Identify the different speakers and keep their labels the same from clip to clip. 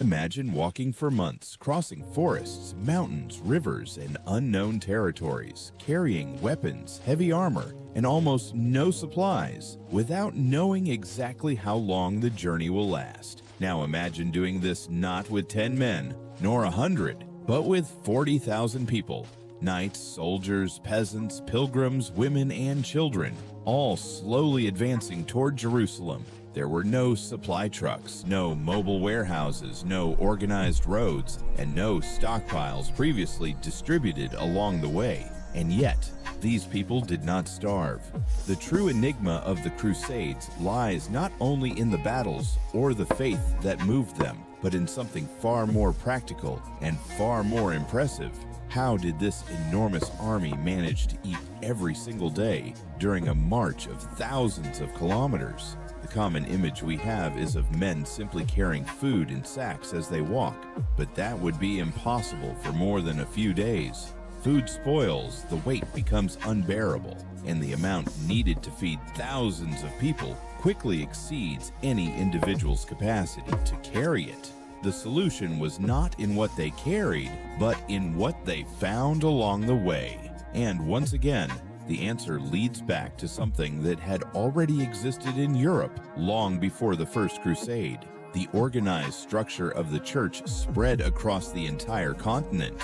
Speaker 1: Imagine walking for months, crossing forests, mountains, rivers, and unknown territories, carrying weapons, heavy armor, and almost no supplies, without knowing exactly how long the journey will last. Now imagine doing this not with 10 men, nor 100, but with 40,000 people. Knights, soldiers, peasants, pilgrims, women, and children, all slowly advancing toward Jerusalem. There were no supply trucks, no mobile warehouses, no organized roads, and no stockpiles previously distributed along the way. And yet, these people did not starve. The true enigma of the Crusades lies not only in the battles or the faith that moved them, but in something far more practical and far more impressive. How did this enormous army manage to eat every single day during a march of thousands of kilometers? The common image we have is of men simply carrying food in sacks as they walk, but that would be impossible for more than a few days. Food spoils, the weight becomes unbearable, and the amount needed to feed thousands of people quickly exceeds any individual's capacity to carry it. The solution was not in what they carried, but in what they found along the way. And once again, the answer leads back to something that had already existed in Europe long before the First Crusade. The organized structure of the church spread across the entire continent.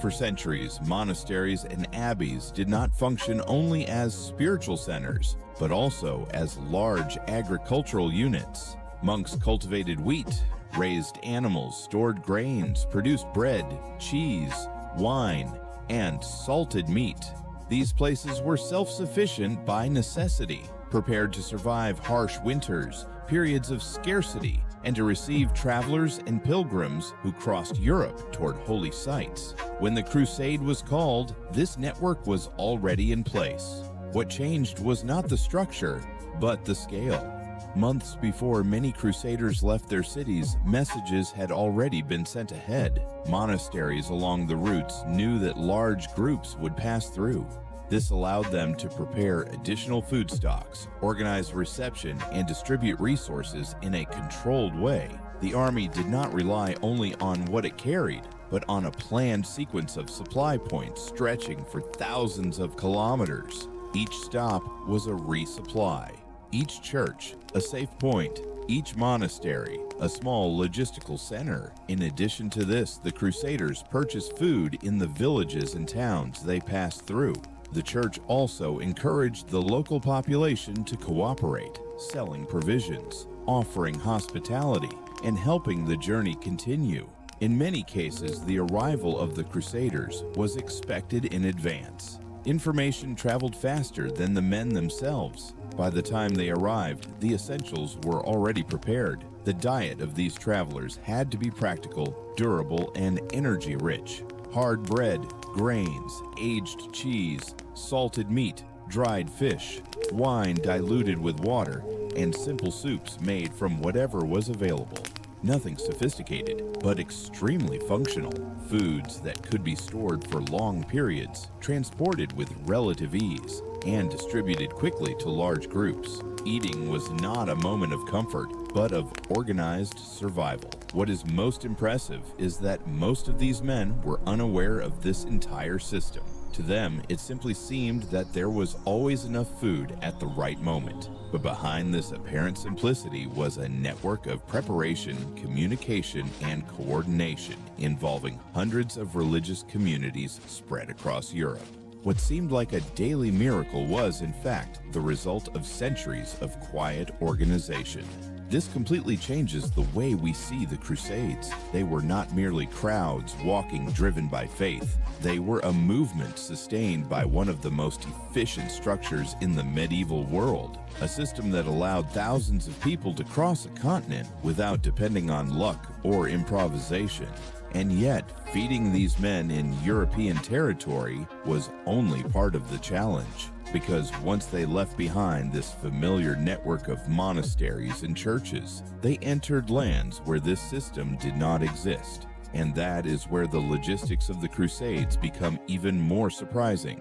Speaker 1: For centuries, monasteries and abbeys did not function only as spiritual centers, but also as large agricultural units. Monks cultivated wheat, raised animals, stored grains, produced bread, cheese, wine, and salted meat. These places were self-sufficient by necessity, prepared to survive harsh winters, periods of scarcity, and to receive travelers and pilgrims who crossed Europe toward holy sites. When the crusade was called, this network was already in place. What changed was not the structure, but the scale. Months before many crusaders left their cities, messages had already been sent ahead. Monasteries along the routes knew that large groups would pass through. This allowed them to prepare additional food stocks, organize reception, and distribute resources in a controlled way. The army did not rely only on what it carried, but on a planned sequence of supply points stretching for thousands of kilometers. Each stop was a resupply. Each church, a safe point. Each monastery, a small logistical center. In addition to this, the Crusaders purchased food in the villages and towns they passed through. The church also encouraged the local population to cooperate, selling provisions, offering hospitality, and helping the journey continue. In many cases, the arrival of the Crusaders was expected in advance. Information traveled faster than the men themselves. By the time they arrived, the essentials were already prepared. The diet of these travelers had to be practical, durable, and energy-rich. Hard bread, grains, aged cheese, salted meat, dried fish, wine diluted with water, and simple soups made from whatever was available. Nothing sophisticated, but extremely functional. Foods that could be stored for long periods, transported with relative ease, and distributed quickly to large groups. Eating was not a moment of comfort, but of organized survival. What is most impressive is that most of these men were unaware of this entire system. To them, it simply seemed that there was always enough food at the right moment. But behind this apparent simplicity was a network of preparation, communication, and coordination involving hundreds of religious communities spread across Europe. What seemed like a daily miracle was, in fact, the result of centuries of quiet organization. This completely changes the way we see the Crusades. They were not merely crowds walking driven by faith. They were a movement sustained by one of the most efficient structures in the medieval world, a system that allowed thousands of people to cross a continent without depending on luck or improvisation. And yet, feeding these men in European territory was only part of the challenge, because once they left behind this familiar network of monasteries and churches, they entered lands where this system did not exist. And that is where the logistics of the Crusades become even more surprising.